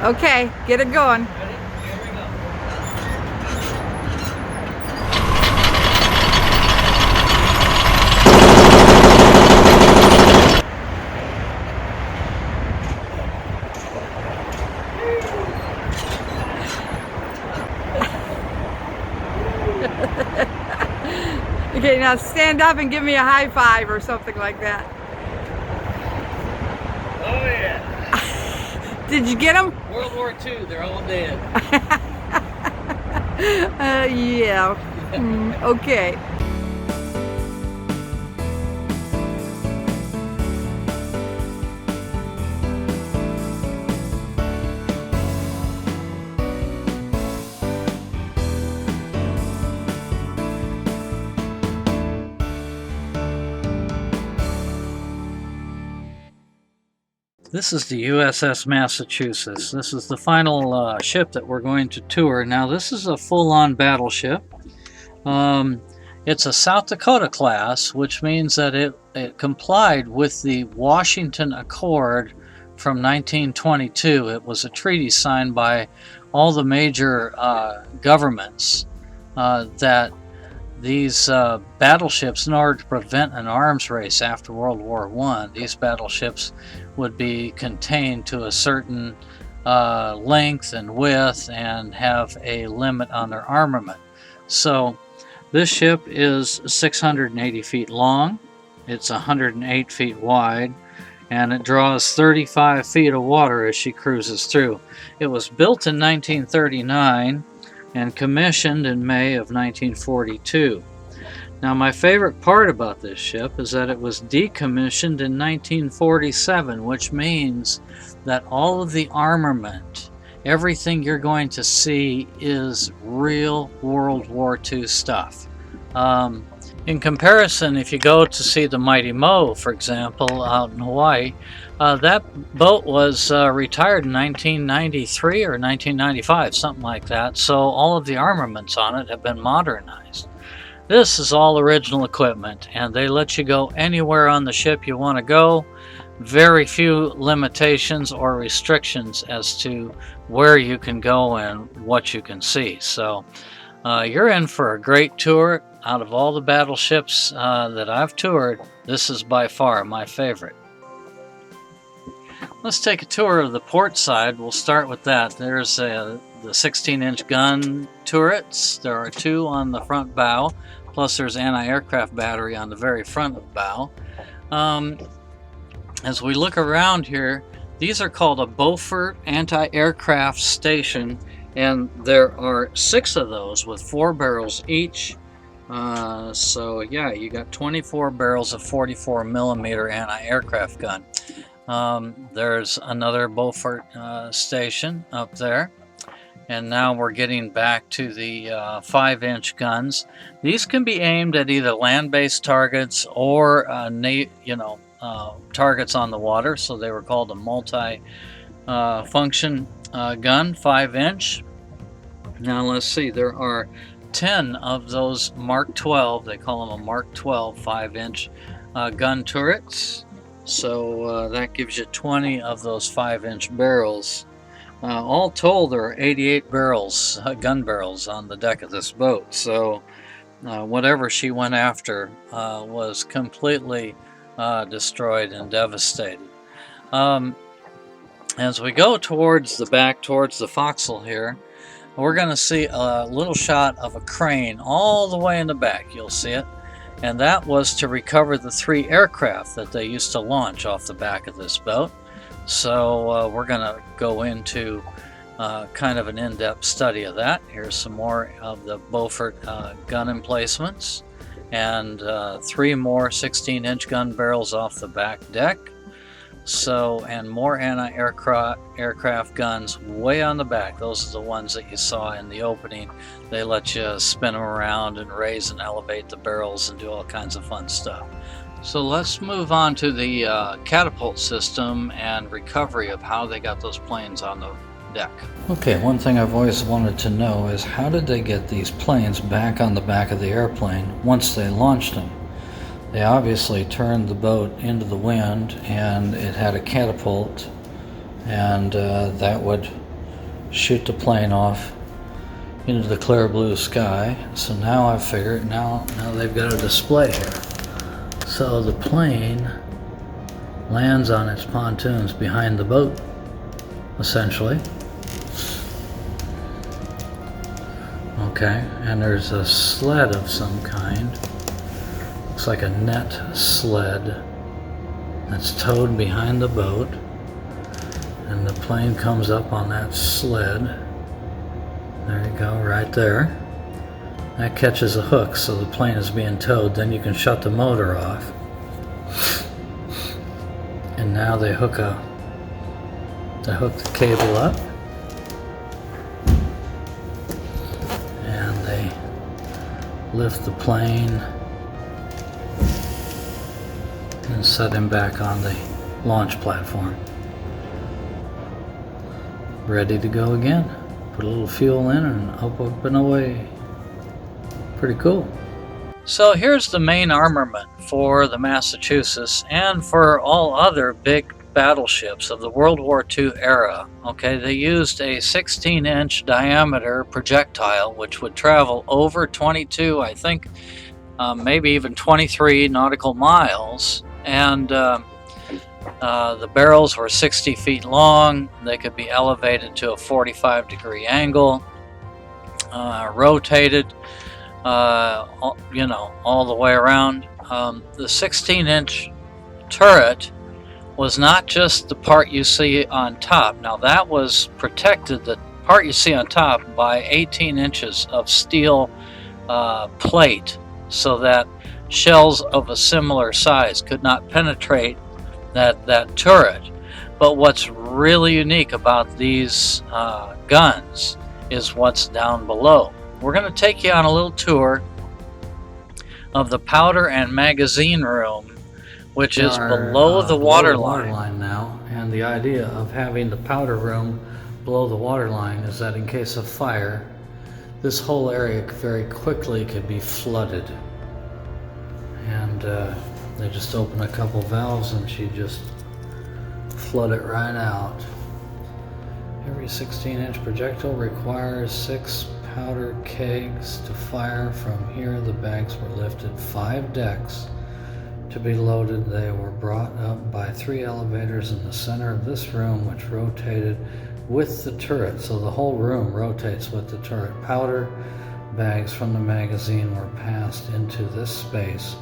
Okay, get it going. Ready? Here we go. Okay, now stand up and give me a high five or something like that. Oh yeah. Did you get them? World War II, they're all dead. Yeah. Okay. This is the USS Massachusetts. This is the final ship that we're going to tour. Now this is a full-on battleship. It's a South Dakota class, which means that it complied with the Washington Accord from 1922. It was a treaty signed by all the major governments that these battleships, in order to prevent an arms race after World War I, these battleships would be contained to a certain length and width and have a limit on their armament. So this ship is 680 feet long, it's 108 feet wide, and it draws 35 feet of water as she cruises through. It was built in 1939 and commissioned in May of 1942. Now my favorite part about this ship is that it was decommissioned in 1947, which means that all of the armament, everything you're going to see, is real World War II stuff. In comparison, if you go to see the Mighty Mo, for example, out in Hawaii, that boat was retired in 1993 or 1995, something like that, so all of the armaments on it have been modernized. This is all original equipment, and they let you go anywhere on the ship you want to go. Very few limitations or restrictions as to where you can go and what you can see. So you're in for a great tour. Out of all the battleships that I've toured, this is by far my favorite. Let's take a tour of the port side. We'll start with that. There's the 16-inch gun turrets. There are two on the front bow, plus there's anti-aircraft battery on the very front of the bow. As we look around here, these are called a Beaufort anti-aircraft station, and there are 6 of those with 4 barrels each. So yeah, you got 24 barrels of 44 millimeter anti-aircraft gun. There's another Beaufort station up there, and now we're getting back to the 5-inch guns. These can be aimed at either land-based targets or targets on the water, so they were called a multi-function gun, 5-inch. Now let's see, there are 10 of those Mark 12, they call them a Mark 12 5-inch gun turrets. So that gives you 20 of those 5-inch barrels. All told, there are 88 barrels, gun barrels, on the deck of this boat. So whatever she went after was completely destroyed and devastated. As we go towards the back, towards the forecastle here, we're going to see a little shot of a crane all the way in the back. You'll see it. And that was to recover the 3 aircraft that they used to launch off the back of this boat. So we're going to go into kind of an in-depth study of that. Here's some more of the Beaufort gun emplacements, and 3 more 16-inch gun barrels off the back deck. So, and more anti-aircraft guns way on the back. Those are the ones that you saw in the opening. They let you spin them around and raise and elevate the barrels and do all kinds of fun stuff. So let's move on to the catapult system and recovery of how they got those planes on the deck. Okay, one thing I've always wanted to know is how did they get these planes back on the back of the airplane once they launched them? They obviously turned the boat into the wind, and it had a catapult, and that would shoot the plane off into the clear blue sky. So now I figure now they've got a display here. So the plane lands on its pontoons behind the boat, essentially. Okay, and there's a sled of some kind. Looks like a net sled that's towed behind the boat. And the plane comes up on that sled. There you go, right there. That catches a hook, so the plane is being towed. Then you can shut the motor off. And now they hook the cable up. And they lift the plane and set him back on the launch platform. Ready to go again. Put a little fuel in and up and away. Pretty cool. So here's the main armament for the Massachusetts and for all other big battleships of the World War II era. Okay, they used a 16-inch diameter projectile which would travel over 22, I think, maybe even 23 nautical miles. And the barrels were 60 feet long. They could be elevated to a 45-degree angle, rotated, all the way around. The 16-inch turret was not just the part you see on top. Now that was protected, the part you see on top, by 18 inches of steel plate, so that shells of a similar size could not penetrate that turret. But what's really unique about these guns is what's down below. We're going to take you on a little tour of the powder and magazine room, which is below the waterline now. And the idea of having the powder room below the waterline is that in case of fire, this whole area very quickly could be flooded. And they just open a couple valves and she just flood it right out. Every 16-inch projectile requires 6 powder kegs to fire. From here the bags were lifted 5 decks to be loaded. They were brought up by 3 elevators in the center of this room, which rotated with the turret. So the whole room rotates with the turret. Powder bags from the magazine were passed into this space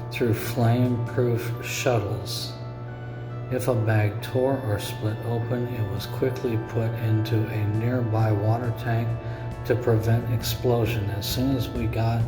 through flame-proof shuttles. If a bag tore or split open, it was quickly put into a nearby water tank to prevent explosion. As soon as we got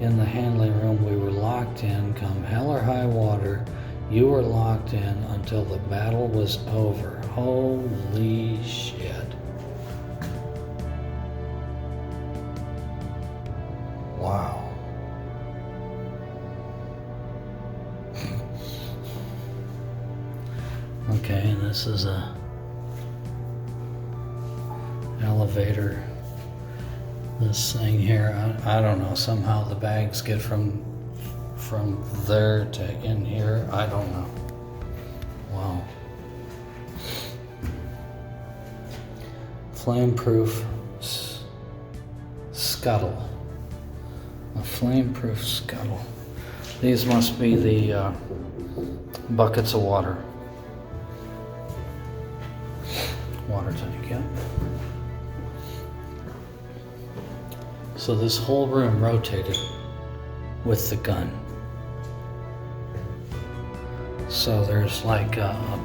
in the handling room, we were locked in. Come hell or high water, you were locked in until the battle was over. Holy shit. Wow. Okay, and this is a elevator. This thing here, I don't know, somehow the bags get from there to in here. I don't know. Wow. Flame-proof scuttle. A flame-proof scuttle. These must be the buckets of water. Water tank, yeah. So this whole room rotated with the gun. So there's like a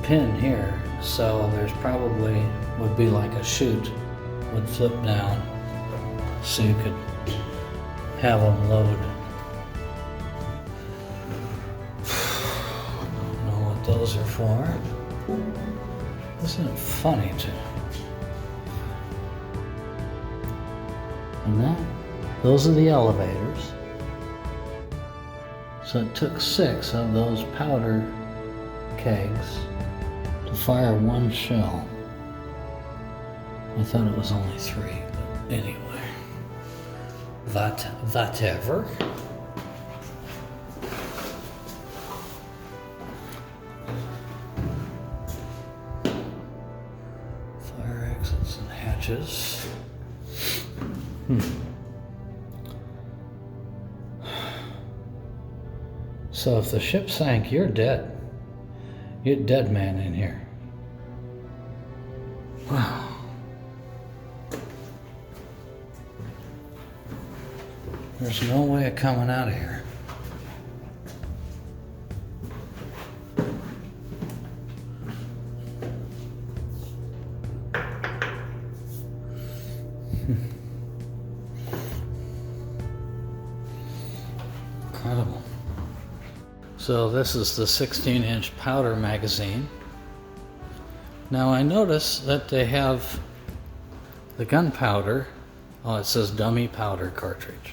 pin here. So there's probably would be like a chute would flip down, so you could have them load. I don't know what those are for. Isn't it funny too? And those are the elevators. So it took 6 of those powder kegs to fire 1 shell. I thought it was only 3, but anyway. Whatever. Fire exits and hatches. So if the ship sank, you're dead. You're a dead man in here. Wow. There's no way of coming out of here. Incredible. So this is the 16-inch powder magazine. Now I notice that they have the gunpowder. Oh, it says dummy powder cartridge.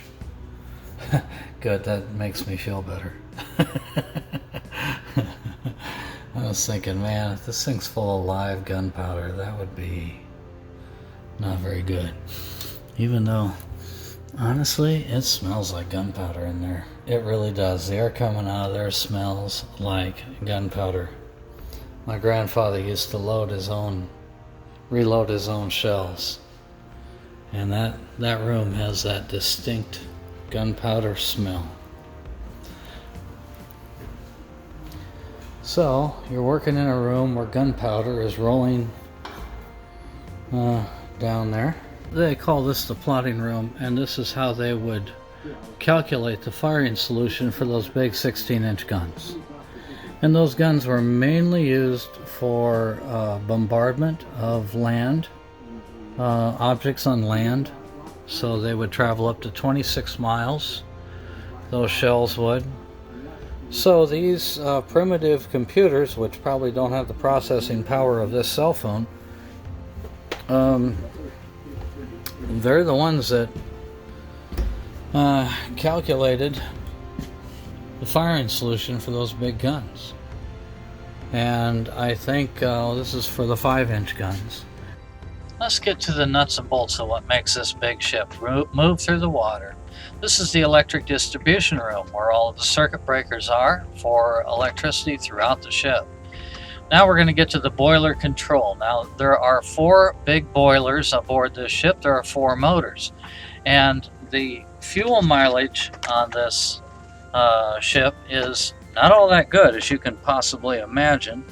Good, that makes me feel better. I was thinking, man, if this thing's full of live gunpowder, that would be not very good. Even though, honestly, it smells like gunpowder in there. It really does. The air coming out of there smells like gunpowder. My grandfather used to reload his own shells. And that room has that distinct gunpowder smell. So, you're working in a room where gunpowder is rolling down there. They call this the plotting room, and this is how they would calculate the firing solution for those big 16-inch guns. And those guns were mainly used for bombardment of land, objects on land. So they would travel up to 26 miles, those shells would. So these primitive computers, which probably don't have the processing power of this cell phone, they're the ones that calculated the firing solution for those big guns. And I think this is for the 5-inch guns. Let's get to the nuts and bolts of what makes this big ship move through the water. This is the electric distribution room where all of the circuit breakers are for electricity throughout the ship. Now we're going to get to the boiler control. Now there are 4 big boilers aboard this ship. There are 4 motors. And the fuel mileage on this ship is not all that good, as you can possibly imagine.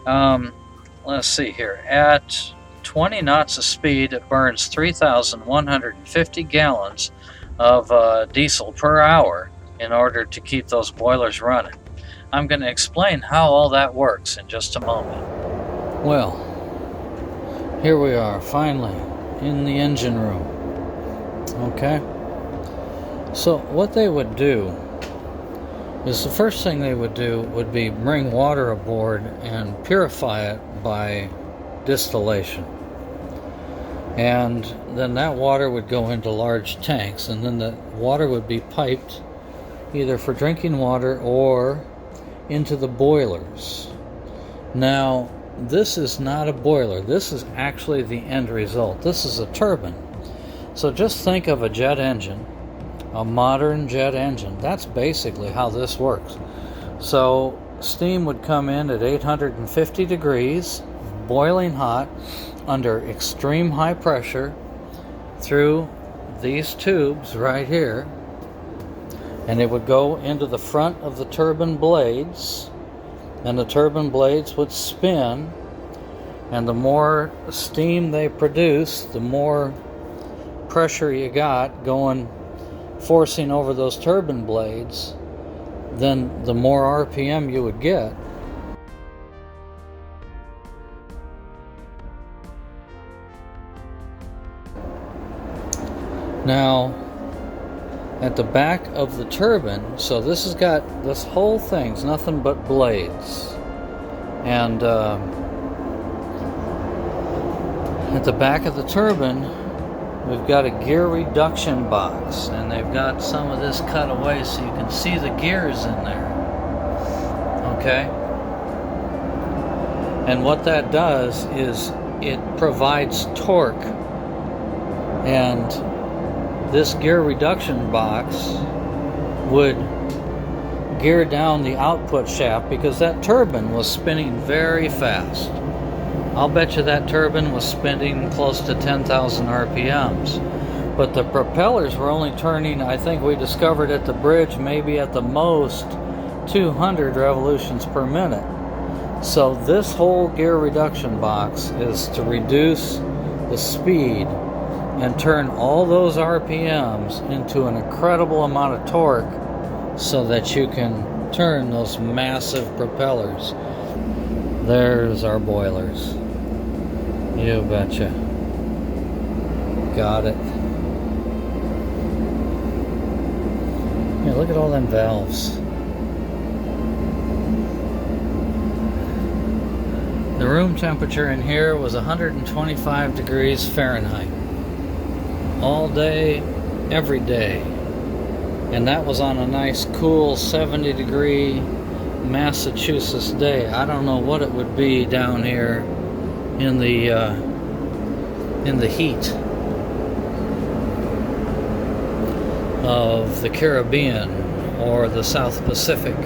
Let's see here. At 20 knots of speed, it burns 3,150 gallons of diesel per hour in order to keep those boilers running. I'm going to explain how all that works in just a moment. Well, here we are, finally, in the engine room. Okay? So what they would do is the first thing they would do would be bring water aboard and purify it by distillation. And then that water would go into large tanks, and then the water would be piped either for drinking water or into the boilers. Now, this is not a boiler. This is actually the end result. This is a turbine. So just think of a jet engine, a modern jet engine. That's basically how this works. So steam would come in at 850 degrees, boiling hot, under extreme high pressure through these tubes right here, and it would go into the front of the turbine blades, and the turbine blades would spin, and the more steam they produce, the more pressure you got going, forcing over those turbine blades, then the more RPM you would get. Now, at the back of the turbine, so this has got, this whole thing's nothing but blades. And at the back of the turbine, we've got a gear reduction box. And they've got some of this cut away so you can see the gears in there. Okay? And what that does is it provides torque. And this gear reduction box would gear down the output shaft because that turbine was spinning very fast. I'll bet you that turbine was spinning close to 10,000 RPMs. But the propellers were only turning, I think we discovered at the bridge, maybe at the most 200 revolutions per minute. So this whole gear reduction box is to reduce the speed and turn all those RPMs into an incredible amount of torque so that you can turn those massive propellers. There's our boilers. You betcha. Got it. Yeah, look at all them valves. The room temperature in here was 125 degrees Fahrenheit. All day, every day. And that was on a nice cool 70 degree Massachusetts day. I don't know what it would be down here in the heat of the Caribbean or the South Pacific.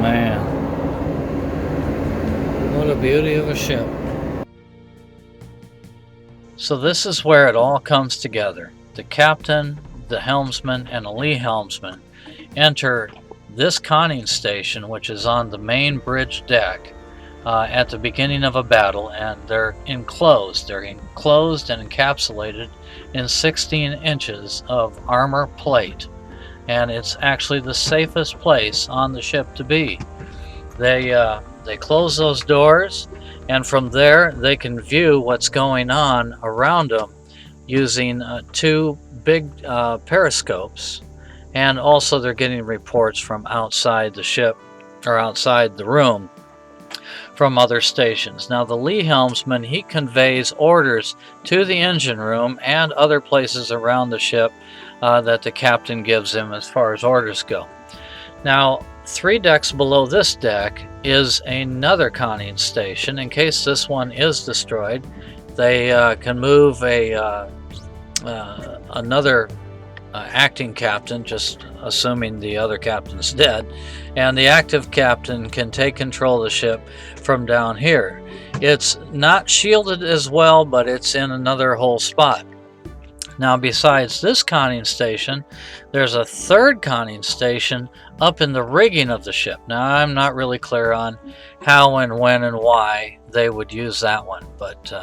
Man, what a beauty of a ship. So this is where it all comes together. The captain, the helmsman, and a lee helmsman enter this conning station, which is on the main bridge deck at the beginning of a battle, and they're enclosed. They're enclosed and encapsulated in 16 inches of armor plate, and it's actually the safest place on the ship to be. They close those doors, and from there they can view what's going on around them using two big periscopes, and also they're getting reports from outside the ship or outside the room from other stations. Now the lee helmsman, he conveys orders to the engine room and other places around the ship that the captain gives him as far as orders go. Now 3 decks below this deck is another conning station. In case this one is destroyed, they can move another acting captain, just assuming the other captain's dead, and the active captain can take control of the ship from down here. It's not shielded as well, but it's in another whole spot. Now besides this conning station, there's a third conning station up in the rigging of the ship. Now I'm not really clear on how and when and why they would use that one, but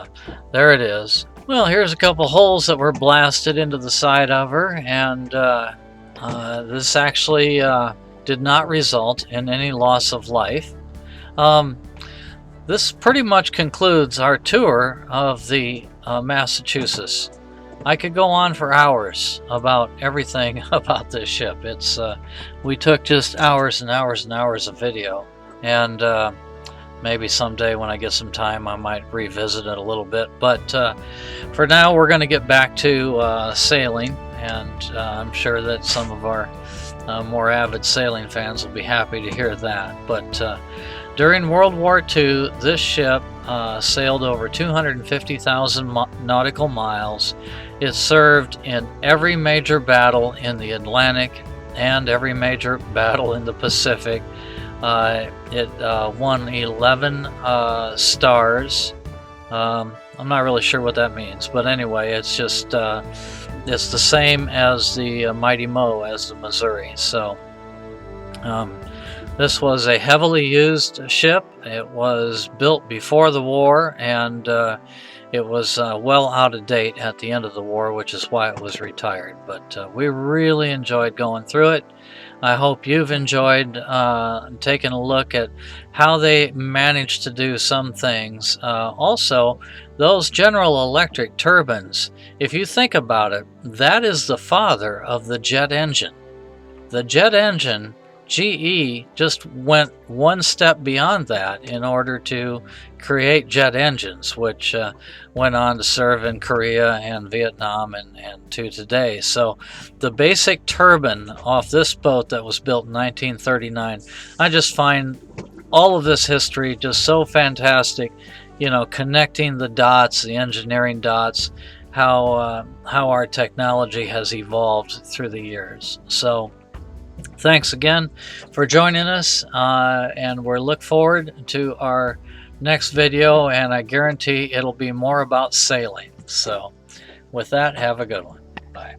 there it is. Well, here's a couple holes that were blasted into the side of her, and this actually did not result in any loss of life. This pretty much concludes our tour of the Massachusetts. I could go on for hours about everything about this ship. We took just hours and hours and hours of video, and maybe someday when I get some time I might revisit it a little bit, but for now we're going to get back to sailing, and I'm sure that some of our more avid sailing fans will be happy to hear that. But during World War II, this ship sailed over 250,000 nautical miles. It served in every major battle in the Atlantic and every major battle in the Pacific. It won 11 stars. I'm not really sure what that means, but anyway, it's just it's the same as the Mighty Mo, as the Missouri. So this was a heavily used ship. It was built before the war, and it was well out of date at the end of the war, which is why it was retired. But we really enjoyed going through it. I hope you've enjoyed taking a look at how they managed to do some things. Also, those General Electric turbines, if you think about it, that is the father of the jet engine. The jet engine, GE just went one step beyond that in order to create jet engines, which went on to serve in Korea and Vietnam and to today. So the basic turbine off this boat that was built in 1939, I just find all of this history just so fantastic, you know, connecting the dots, the engineering dots, how our technology has evolved through the years. So thanks again for joining us, and we'll look forward to our next video, and I guarantee it'll be more about sailing. So with that, have a good one. Bye.